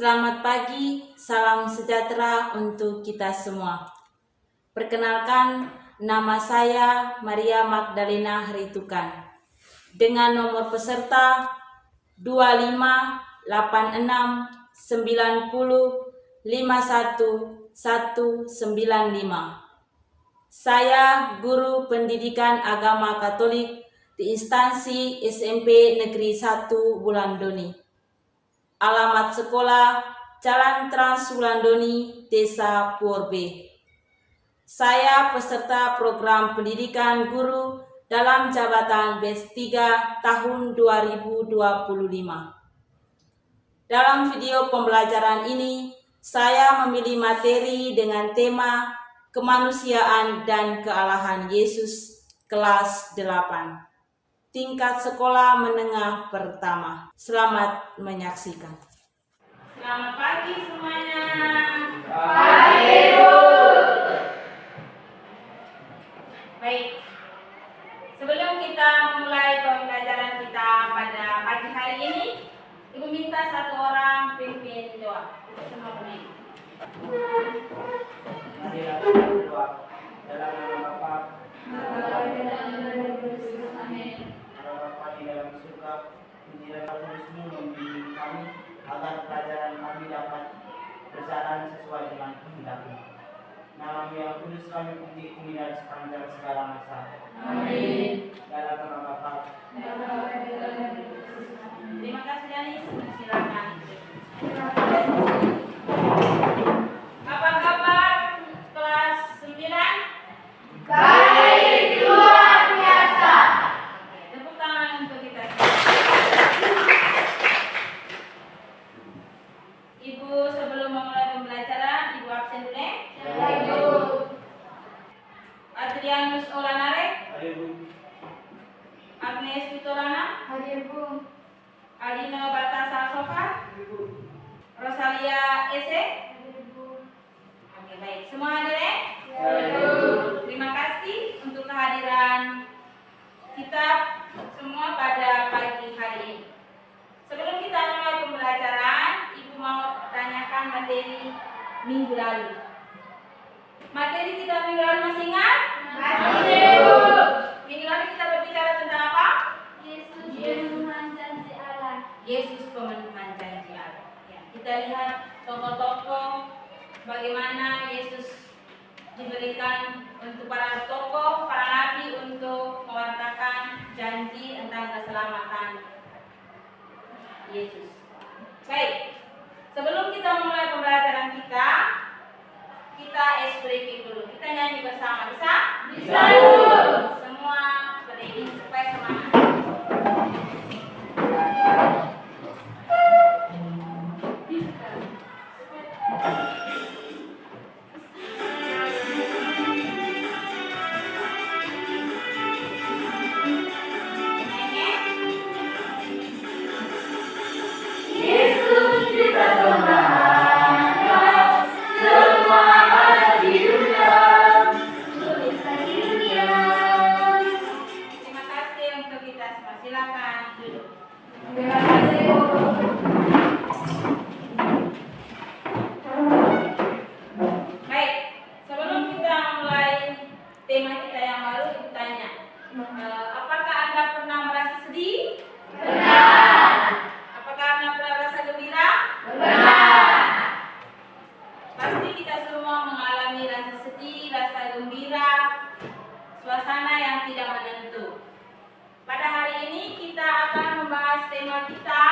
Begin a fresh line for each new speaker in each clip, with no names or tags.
Selamat pagi, salam sejahtera untuk kita semua. Perkenalkan, nama saya Maria Magdalena Haritukan dengan nomor peserta 25809019195. Saya guru pendidikan agama Katolik di instansi SMP Negeri 1 Wulandoni. Alamat sekolah Jalan Trans Wulandoni, Desa Purbe. Saya peserta program pendidikan guru dalam jabatan batch 3 tahun 2025. Dalam video pembelajaran ini, saya memilih materi dengan tema kemanusiaan dan kealahan Yesus kelas 8. Tingkat sekolah menengah pertama. Selamat menyaksikan. Selamat pagi semuanya.
Pagi, Bu.
Baik. Sebelum kita memulai pembelajaran kita pada pagi hari ini, Ibu minta satu orang pimpin doa. Semua berdiri.
Marilah kita berdoa. Dalam nama Bapa, nama Bapa di dalam surga, Injil Tuhanmu membimbing kami agar pelajaran kami dapat berjalan sesuai dengan kehendak-Mu. Nama-Mu yang kudus kami puji kini dan sepanjang segala masa. Amin. Dalam nama Bapa.
Terima kasih Yanis. Silakan. Apa kabar kelas 9?
Baik, luar biasa.
Tepuk tangan untuk kita. Ibu sebelum memulai pembelajaran, Ibu absen dulu ya.
Ibu.
Adrianus Olanare,
Ayo, Bu.
Agnes Vitorana,
Ibu.
Aldino Baltasar Sofa,
Ibu.
Rosalia Ese.
Ibu.
Oke, baik. Semua hadir ya?
Ibu.
Terima kasih untuk kehadiran kita semua pada pagi hari ini. Sebelum kita mulai pembelajaran, Ibu mau tanyakan materi minggu lalu. Materi kita minggu lalu masih ingat?
Masih, Bu.
Minggu lalu kita berbicara tentang apa?
Yesus pemenuhan janji Allah.
Yesus pemenuhan janji Allah. Ya, kita lihat tokoh-tokoh bagaimana Yesus diberikan untuk para tokoh, para nabi untuk mewartakan janji tentang keselamatan Yesus. Baik, sebelum kita mulai pembelajaran kita breaking dulu. Kita nyanyi bersama, bisa?
Bisa, Bu.
Semua berdiri supaya semangat.
Yesus kita sembahkan, semua ada di dunia, tuliskan di dunia.
Terima kasih untuk kita semua. Silakan duduk.
Terima kasih, Bu.
Baik, sebelum kita mulai tema kita yang baru, Ibu tanya, apakah Anda pernah merasa sedih?
Benar.
Apakah Anda pernah merasa gembira?
Benar.
Pasti kita semua mengalami rasa sedih, rasa gembira, suasana yang tidak menentu. Pada hari ini kita akan membahas tema kita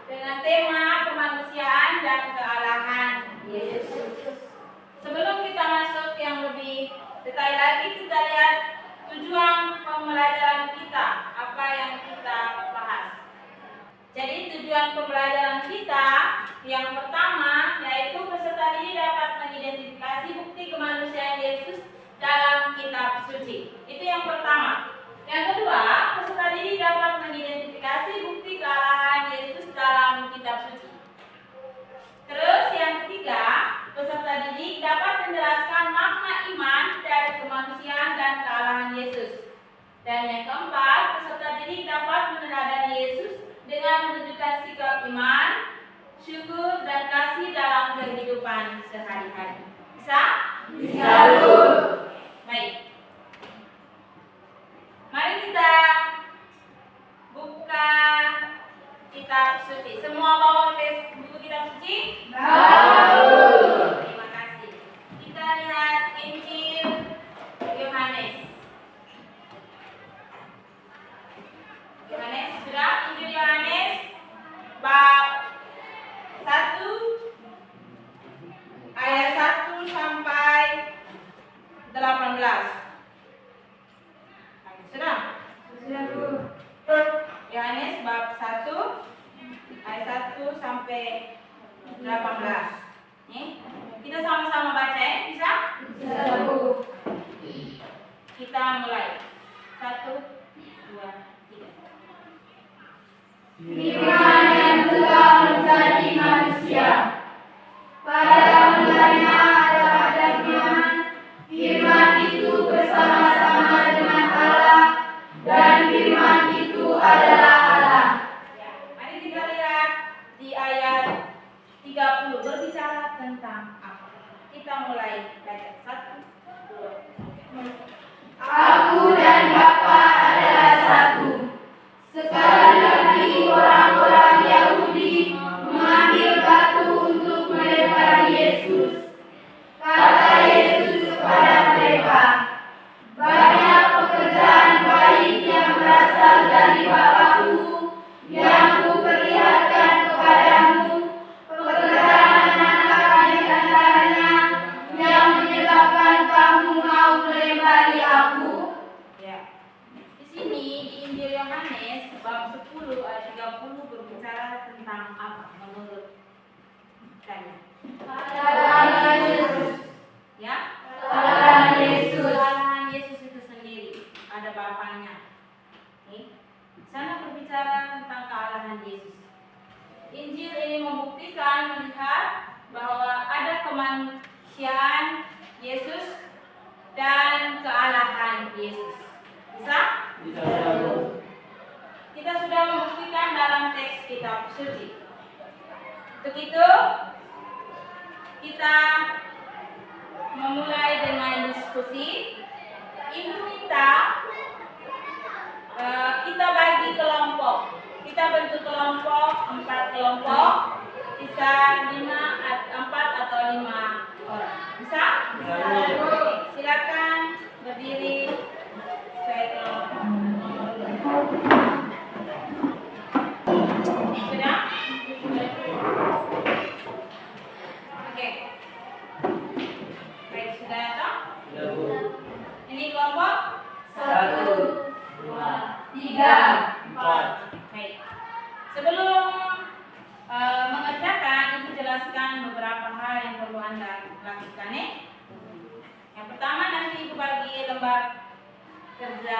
dengan tema kemanusiaan dan kealahan Yesus. Sebelum kita masuk yang lebih detail lagi, kita lihat tujuan pembelajaran kita, apa yang kita bahas. Jadi tujuan pembelajaran kita yang pertama yaitu peserta didik dapat mengidentifikasi bukti kemanusiaan Yesus dalam kitab suci. Itu yang pertama. Yang kedua, peserta didik dapat mengidentifikasi bukti kealahan Yesus dalam kitab suci. Terus yang ketiga, peserta didik dapat menjelaskan makna iman dari kemanusiaan dan kealahan Yesus. Dan yang keempat, peserta didik dapat meneladani Yesus dengan menunjukkan sikap iman, syukur, dan kehidupan sehari-hari. Bisa?
Bisa, Bu.
Baik. Mari kita buka kitab suci. Semua bawa buku kitab suci?
Bawa.
Terima kasih. Kita lihat Injil Yohanes. Yohanes, sudah? Injil Yohanes bab 1 ayat 1 sampai 18. Sudah?
Sudah, Bu.
Yohanes bab 1 ayat 1 sampai 18. Nih, kita sama-sama baca ya, bisa?
Bisa, Bu.
Kita mulai. 1, 2, 3.
Firman yang telah menjadi manusia. Pada mulanya ada Firman. Firman itu bersama-sama dengan Allah, dan Firman itu adalah Allah.
Ya, mari kita lihat di ayat 30 berbicara tentang apa. Kita mulai baca. 1, 2.
Aku dan Bapa adalah satu. Sekali lagi orang-orang Yahudi mengambil batu untuk melempari Yesus. Kata Yesus kepada mereka, banyak pekerjaan baik yang berasal dari Bapa-Ku yang Kuperlihatkan kepadamu. Pekerjaan manakah di antaranya yang menyebabkan kamu mau melempari Aku?
Ya. Di sini di Injil Yohanes bab 10 ayat 30 berbicara tentang apa menurut kalian?
Kesalahan Yesus.
Ya?
Kesalahan Yesus.
Kesalahan Yesus itu sendiri, ada Bapaknya. Nih, di sana berbicara tentang kealahan Yesus. Injil ini membuktikan melihat bahwa ada kemanusiaan Yesus dan kealahan Yesus. Bisa?
Bisa.
Kita sudah membuktikan dalam teks kitab suci. Untuk itu, kita memulai dengan diskusi. Ibu minta kita bagi kelompok. Kita bentuk kelompok, 4 kelompok. Bisa 4 atau 5 orang. Bisa?
Bisa.
Oke, silakan berdiri sesuai kelompok. Sudah? Oke. Baik, sudah toh?
Sudah, Bu.
Ini kelompok
1, 2, 3,
4.
baik. Sebelum mengerjakan, Ibu jelaskan beberapa hal yang perlu Anda lakukan ya. Yang pertama, nanti Ibu bagi lembar kerja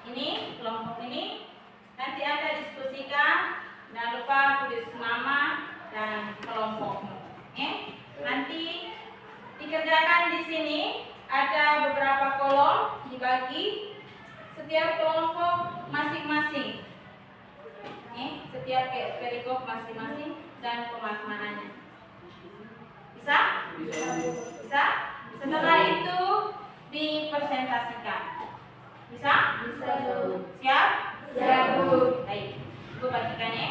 ini, kelompok ini. Nanti Anda diskusikan. Jangan lupa tulis nama dan kelompokmu. Nanti dikerjakan di sini ada beberapa kolom dibagi setiap kelompok masing-masing. Setiap perikop masing-masing dan pemaknaannya. Bisa?
Bisa.
Bisa? Setelah itu dipresentasikan. Bisa?
Bisa, Bu.
Siap?
Siap, Bu.
Baik. Ibu bagikan ya.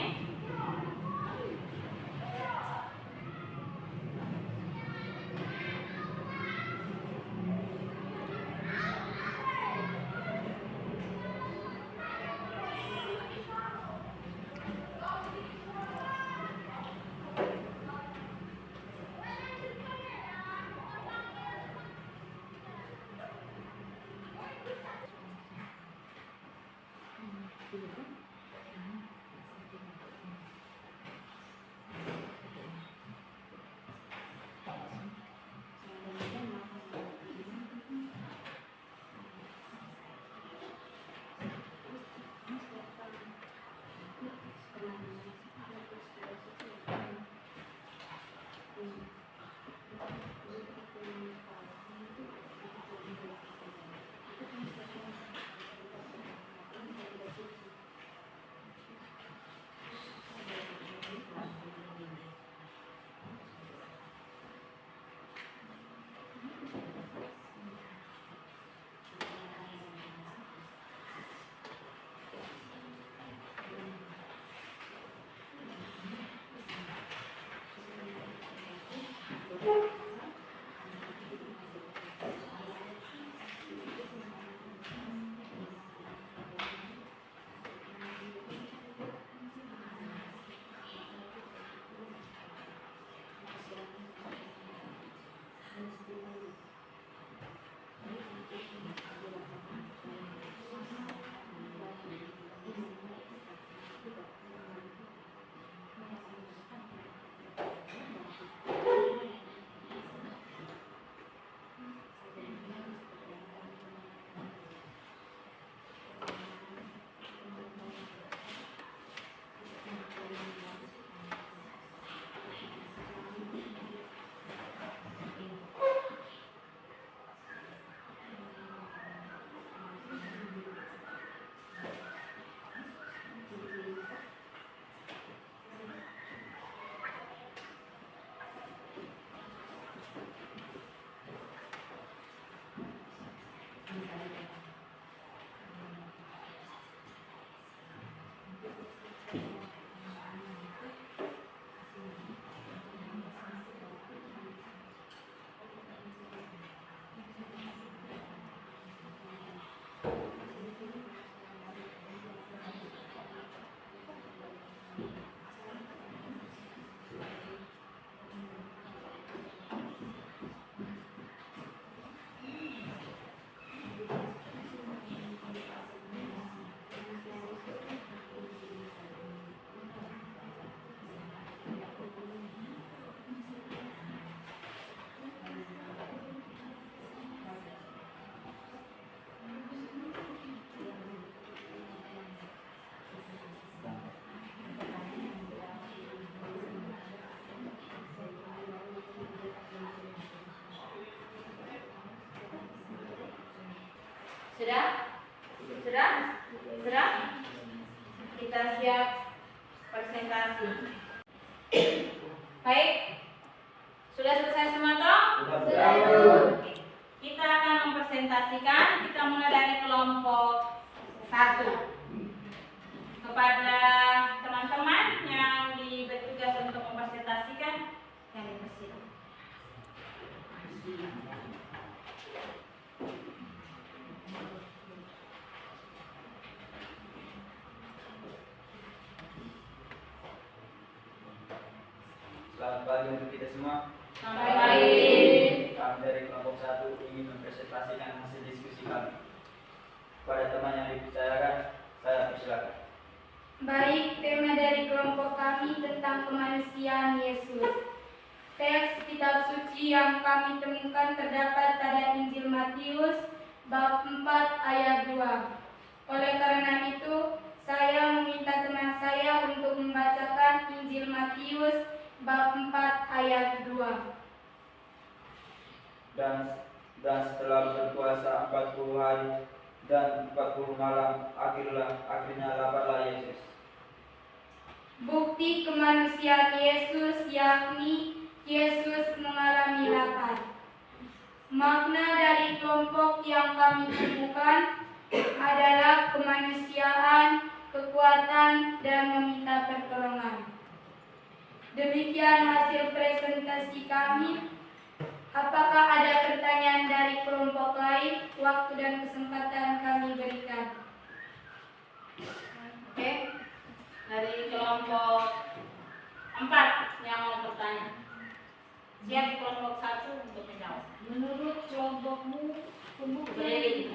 Sudah? Sudah? Sudah? Kita siap presentasi. Baik. Sudah selesai semua toh?
Sudah.
Oke. Kita akan mempresentasikan. Kita mulai dari kelompok 1. Kepada teman-teman yang bertugas untuk mempresentasikan, yang dipersilakan.
Selamat pagi untuk kita semua.
Selamat pagi.
Kami dari kelompok 1 ingin mempresentasikan hasil diskusi kami. Pada teman yang dipercayakan, saya persilakan.
Baik, tema dari kelompok kami tentang kemanusiaan Yesus. Teks kitab suci yang kami temukan terdapat pada Injil Matius bab 4 ayat 2. Oleh karena itu, saya meminta teman saya untuk membacakan Injil Matius bab 4 ayat 2.
Dan setelah berpuasa 40 hari dan 40 malam, akhirnya laparlah Yesus.
Bukti kemanusiaan Yesus yakni Yesus mengalami lapar. Makna dari kelompok yang kami temukan adalah kemanusiaan, kekuatan, dan meminta pertolongan. Demikian hasil presentasi kami. Apakah ada pertanyaan dari kelompok lain? Waktu dan kesempatan kami berikan.
Oke. Dari kelompok 4 yang mau bertanya. Siap kelompok 1 untuk menjawab.
Menurut kelompokmu,
Berdiri.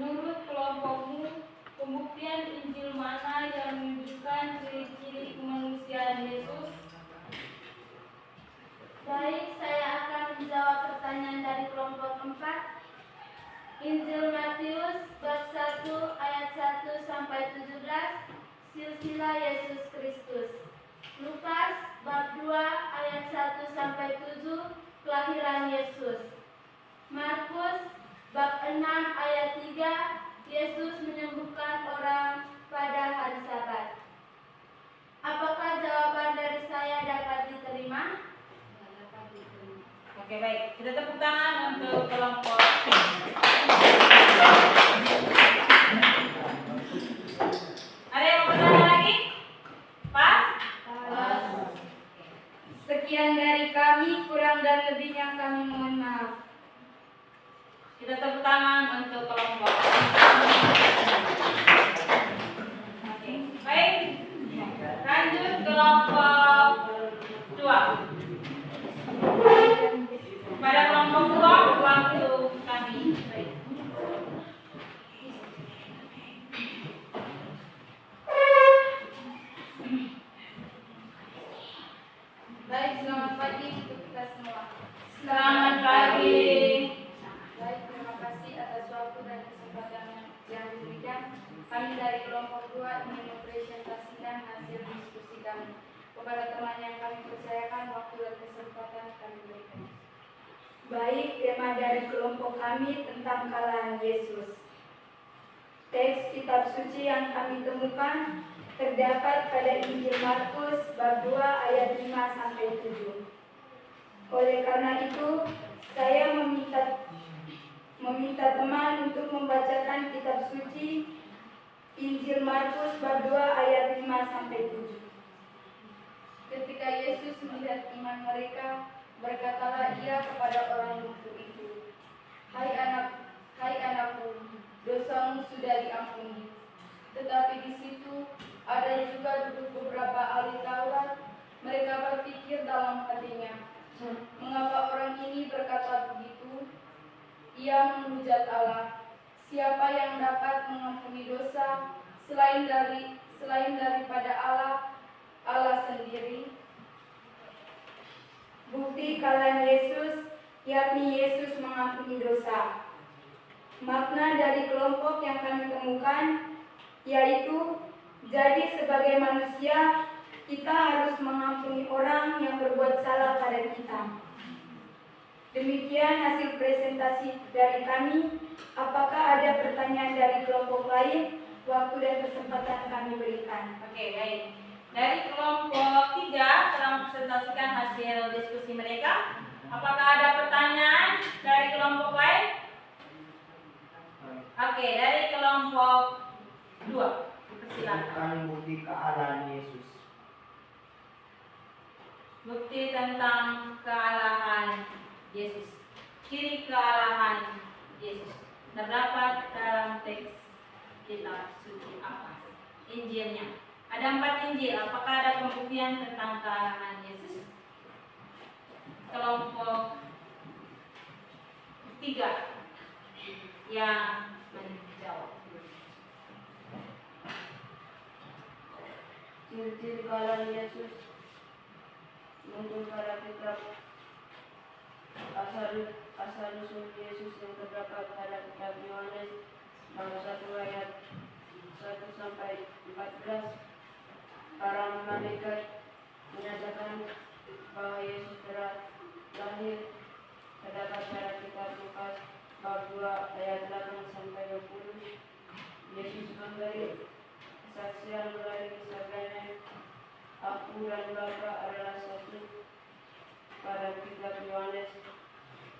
menurut kelompokmu, pembuktian Injil mana yang menunjukkan ciri-ciri kemanusiaan Yesus?
Baik, saya akan menjawab pertanyaan dari kelompok 4. Injil Matius bab 1 ayat 1 sampai 17, silsilah Yesus Kristus. Lukas bab 2 ayat 1 sampai 7, kelahiran Yesus. Markus bab 6 ayat 3, Yesus menyembuhkan orang pada hari Sabat. Apakah jawaban dari saya dapat diterima?
Oke, baik. Kita tepuk tangan untuk kelompok. Ada yang mau bertanya lagi? Pas?
Sekian dari kami, kurang dan lebihnya kami mohon maaf.
Kita tepuk tangan untuk kelompok. Oke, baik. Lanjut kelompok 2. Pada kelompok 2 waktu kami. Baik.
Baik, selamat pagi untuk kita semua.
Selamat pagi.
Baik, terima kasih atas waktu dan kesempatan yang diberikan. Kami dari kelompok 2 ingin mempresentasikan hasil diskusi kami. Kepada teman yang kami percayakan, waktu dan kesempatan kami berikan. Baik, tema dari kelompok kami tentang kalahan Yesus. Teks kitab suci yang kami temukan terdapat pada Injil Markus bab 2 ayat 5 sampai 7. Oleh karena itu, saya meminta teman untuk membacakan kitab suci Injil Markus bab 2 ayat 5 sampai 7. Ketika Yesus melihat iman mereka, berkatalah ia kepada orang lumpuh itu, Hai anakku, dosamu sudah diampuni." Tetapi di situ ada juga duduk beberapa ahli Taurat. Mereka berpikir dalam hatinya, "Mengapa orang ini berkata begitu? Ia menghujat Allah. Siapa yang dapat mengampuni dosa selain daripada Allah sendiri?" Bukti kalahan Yesus, yakni Yesus mengampuni dosa. Makna dari kelompok yang kami temukan yaitu, jadi sebagai manusia kita harus mengampuni orang yang berbuat salah pada kita. Demikian hasil presentasi dari kami. Apakah ada pertanyaan dari kelompok lain? Waktu dan kesempatan kami berikan.
Oke, baik. Dari kelompok 3 telah mempresentasikan hasil diskusi mereka. Apakah ada pertanyaan dari kelompok lain? Oke, dari kelompok 2. Silakan.
Bukan bukti kealahan Yesus.
Bukti tentang kealahan Yesus. Ciri kealahan Yesus terdapat dalam teks kitab suci apa? Injilnya. Ada 4 Injil. Apakah ada pembuktian tentang kealahan Yesus? Kelompok 3 yang menjawab.
Ciri-ciri kealahan Yesus muncul pada kitab asal-usul Yesus yang terdapat pada kitab Yohanes bab 1 ayat 1 sampai 14. Para malaikat menyatakan bahwa Yesus telah lahir, terdapat pada kitab Lukas bab 2 ayat 8 sampai 20. Yesus memberi kesaksian melalui sabdanya, "Aku dan Bapa adalah satu," pada kitab Yohanes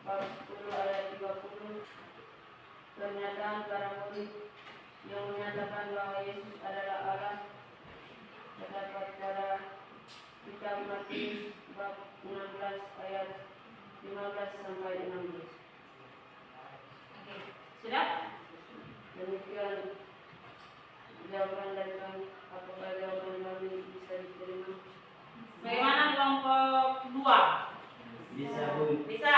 bab 10 ayat 30. Pernyataan para murid yang menyatakan bahwa Yesus adalah Allah terdapat pada kitab Matius bab 16 ayat 15 sampai 16.
Oke, sudah?
Demikian jawaban dari kami. Apakah jawaban kami bisa diterima?
Bagaimana kelompok 2?
Bisa, Bu.
Bisa.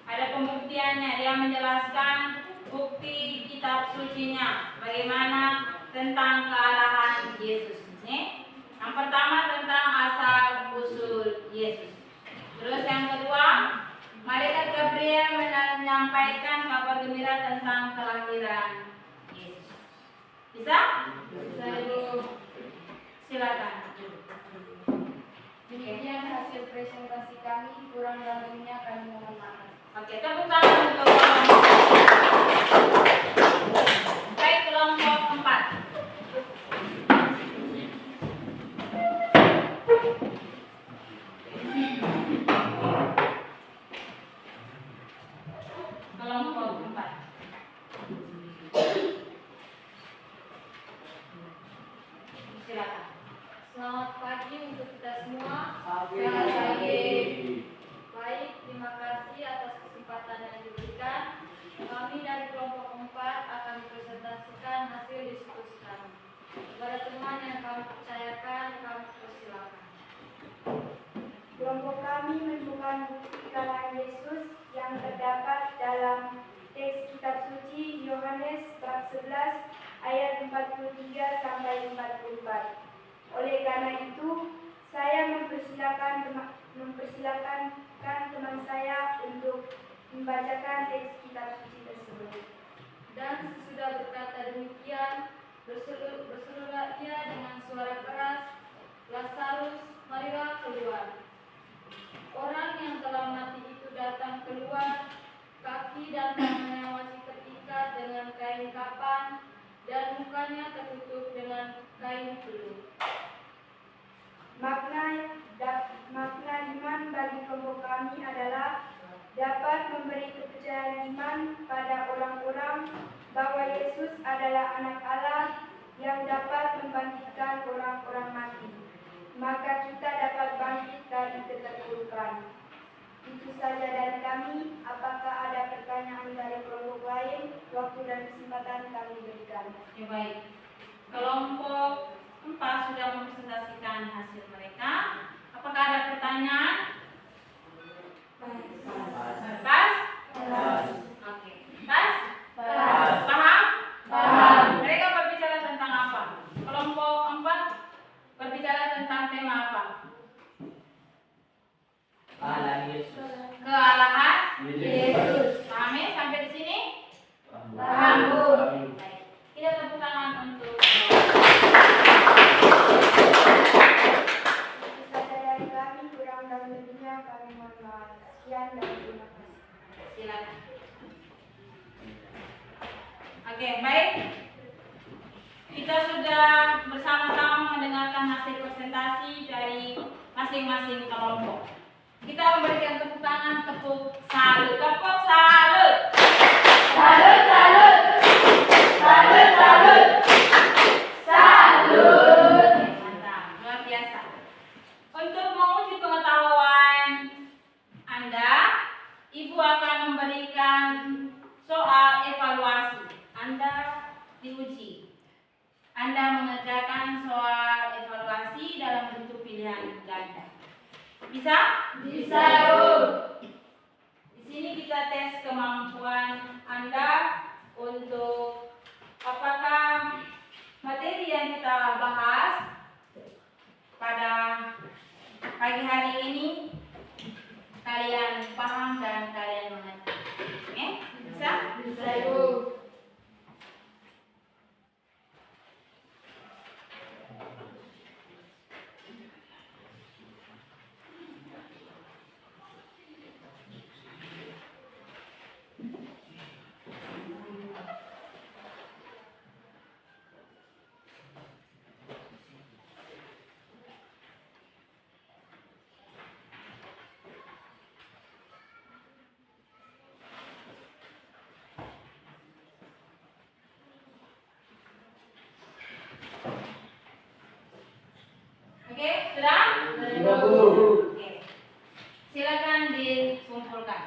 Ada pembuktiannya. Dia menjelaskan bukti kitab sucinya. Bagaimana tentang kealahan Yesus. Nih, yang pertama tentang asal usul Yesus. Terus yang kedua, malaikat Gabriel menyampaikan kabar gembira tentang kelahiran Yesus. Bisa? Bisa, Ibu. Silakan.
Demikian hasil presentasi kami. Kurang lebihnya kami mohon maaf.
Oke, tepuk tangan untuk kelompok. Baik, kelompok 4. Kelompok 4. Silakan.
Selamat pagi untuk kita semua.
Pagi.
Selamat pagi. Baik, terima kasih atas kesempatan yang diberikan. Kami dari kelompok 4 akan mempresentasikan hasil diskusi kami. Kepada teman yang kami percayakan, kami persilakan. Kelompok kami menemukan bukti kealahan Yesus yang terdapat dalam teks kitab suci Yohanes bab 11 ayat 43 sampai 44. Oleh karena itu, saya mempersilakan teman saya untuk membacakan teks kitab suci tersebut. Dan sesudah berkata demikian, berserulah ia dengan suara keras, "Lazarus, marilah keluar." Orang yang telah mati itu datang keluar, kaki dan tangannya masih terikat dengan kain kapan, dan mukanya tertutup dengan kain peluh. Makna iman bagi kelompok kami adalah dapat memberi kepercayaan iman pada orang-orang bahwa Yesus adalah anak Allah yang dapat membangkitkan orang-orang mati. Maka kita dapat bangkit dari keterpurukan. Itu saja dari kami. Apakah ada pertanyaan dari kelompok lain? Waktu dan kesempatan kami berikan.
Oke, baik. Kelompok 4 sudah mempresentasikan hasil mereka. Apakah ada pertanyaan? Pas? Oke. Pas? Paham? Mereka berbicara tentang apa? Kelompok 4 berbicara tentang tema apa?
Kealahan Yesus.
Kealahan
Yesus.
Paham ya sampai di sini?
Paham, Bu.
Baik. Kita tepuk tangan untuk
Itu saja dari kami. Kurang dan lebihnya kami mohon maaf. Sekian dan terima kasih.
Silakan. Oke, baik. Kita sudah bersama-sama mendengarkan hasil presentasi dari masing-masing kelompok. Kita memberikan tepuk tangan, tepuk salut, tepuk salut.
Salut, salut. Salut, salut. Salut.
Oke, mantap, luar biasa. Untuk menguji pengetahuan Anda, Ibu akan memberikan soal evaluasi. Anda diuji. Anda mengerjakan soal evaluasi dalam bentuk pilihan ganda. Bisa?
Bisa, Bu.
Di sini kita tes kemampuan Anda untuk apakah materi yang kita bahas pada pagi hari ini kalian paham dan kalian mengerti. Oke? Bisa?
Bisa, Bu.
Oke, sudah?
Sudah, Bu.
Oke. Silakan dikumpulkan.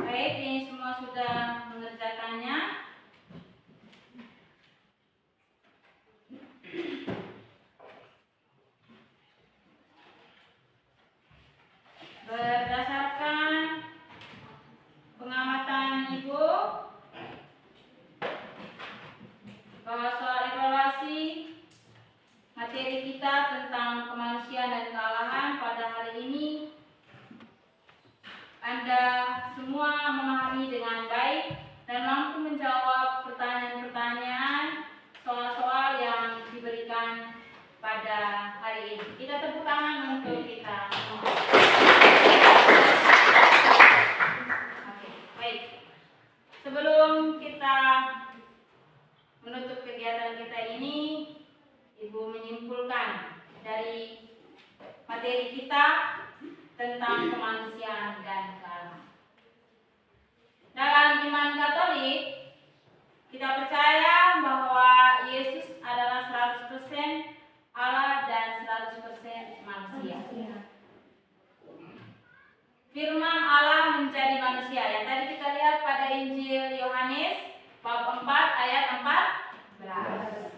Baik, ini semua sudah mengerjakannya. Berdasarkan pengamatan Ibu bahwa soal evaluasi materi kita tentang kemanusiaan dan kealahan pada hari ini Anda semua memahami dengan baik dan mampu menjawab pertanyaan-pertanyaan soal-soal yang diberikan pada hari ini. Kita tepuk tangan untuk kita semua. Oke, baik. Sebelum kita menutup kegiatan kita ini, Ibu menyimpulkan dari materi kita tentang kemanusiaan dan kealahan. Dalam iman Katolik, kita percaya bahwa Yesus adalah 100% Allah dan 100% manusia. Firman Allah menjadi manusia. Yang tadi kita lihat pada Injil Yohanes bab 4 ayat 14.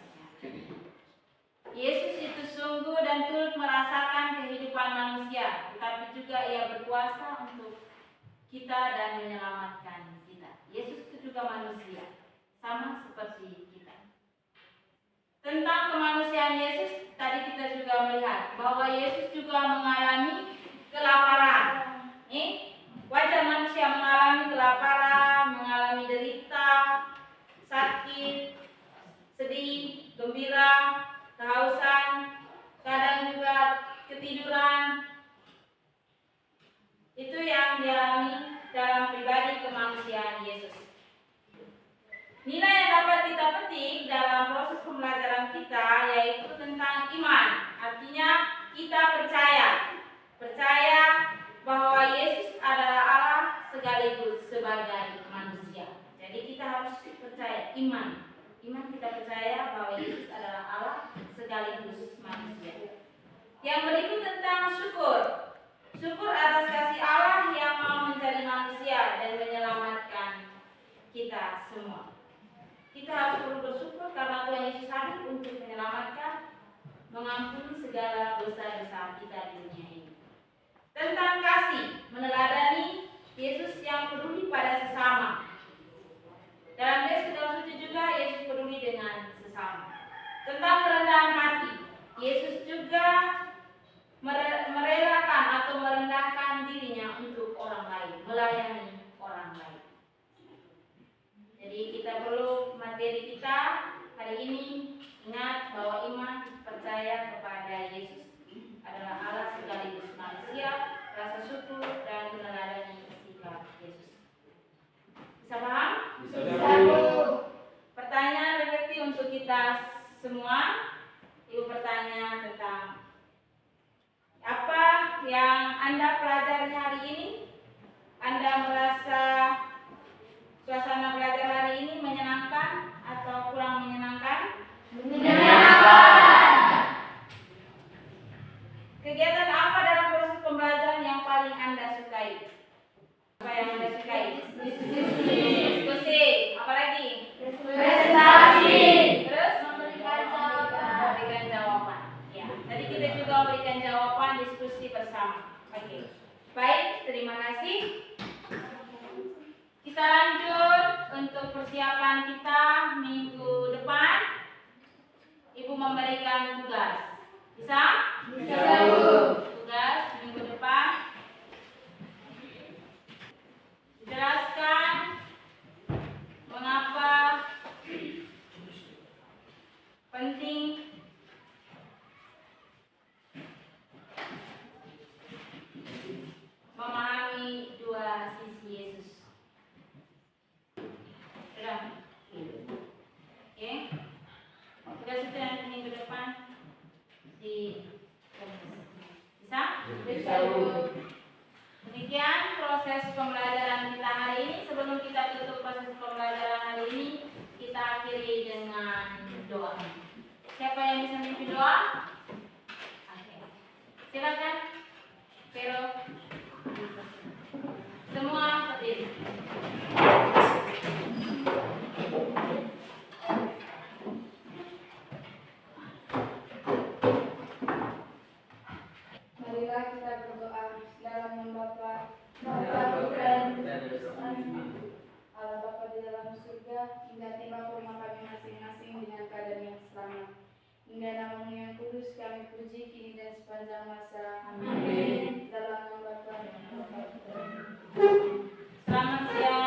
Yesus itu sungguh dan turut merasakan kehidupan manusia, tetapi juga ia berkuasa untuk kita dan menyelamatkan kita. Yesus itu juga manusia, sama seperti kita. Tentang kemanusiaan Yesus, tadi kita juga melihat bahwa Yesus juga mengalami kelaparan. Wajar manusia mengalami kelaparan, mengalami derita, sakit, sedih, gembira, kehausan, kadang juga ketiduran. Itu yang dialami dalam pribadi kemanusiaan Yesus. Nilai yang dapat kita petik dalam proses pembelajaran kita yaitu tentang iman. Artinya kita percaya bahwa Yesus adalah Allah sekaligus sebagai manusia. Jadi kita harus percaya iman. Iman kita percaya bahwa Yesus adalah Allah sekaligus manusia. Yang berikut tentang syukur. Syukur atas kasih Allah yang mau menjadi manusia dan menyelamatkan kita semua. Kita harus perlu bersyukur karena Tuhan Yesus hadir untuk menyelamatkan, mengampuni segala dosa-dosa kita di dunia ini. Tentang kasih, meneladani Yesus yang peduli pada sesama. Dalam Yesus dalam suci juga Yesus peduli dengan sesama. Tentang kerendahan hati, Yesus juga merelakan atau merendahkan dirinya untuk orang lain, melayani orang lain. Jadi kita perlu materi kita hari ini ingat bahwa iman percaya kepada Yesus adalah Allah sekaligus manusia, rasa syukur dan meneladani sikap Yesus. Bisa paham?
Bisa.
Pertanyaan refleksi untuk kita semua. Ibu bertanya tentang apa yang Anda pelajari hari ini? Anda merasa suasana belajar hari ini menyenangkan atau kurang menyenangkan?
Menyenangkan.
Kegiatan apa dalam proses pembelajaran yang paling Anda sukai? Apa yang Anda sukai? Diskusi. Apa lagi?
Prestasi.
Terus? Memberikan jawaban. Ya. Tadi kita juga berikan jawaban diskusi bersama. Oke. Baik, terima kasih. Kita lanjut untuk persiapan kita minggu depan. Ibu memberikan tugas. Bisa?
Bisa.
Tugas minggu depan. Jelaskan mengapa penting memahami dua sisi Yesus. Sudah? Oke? Tugas itu nanti minggu depan di bisa?
Bisa.
Demikian proses pembelajaran kita hari ini. Sebelum kita tutup proses pembelajaran hari ini, kita akhiri dengan doa. Siapa yang bisa memimpin doa? Oke. Silakan. Pero semua berdiri.
Marilah kita berdoa dalam nama Bapa,
Bapa, Putra, dan Roh Kudus.
Allah Bapa di dalam surga, hingga tiba ke rumah kami masing-masing dengan keadaan yang selamat. Hingga nama-Mu yang kudus kami puji kini dan sepanjang masa.
Amin.
Dalam nama Bapa dan Putra.
Selamat siang.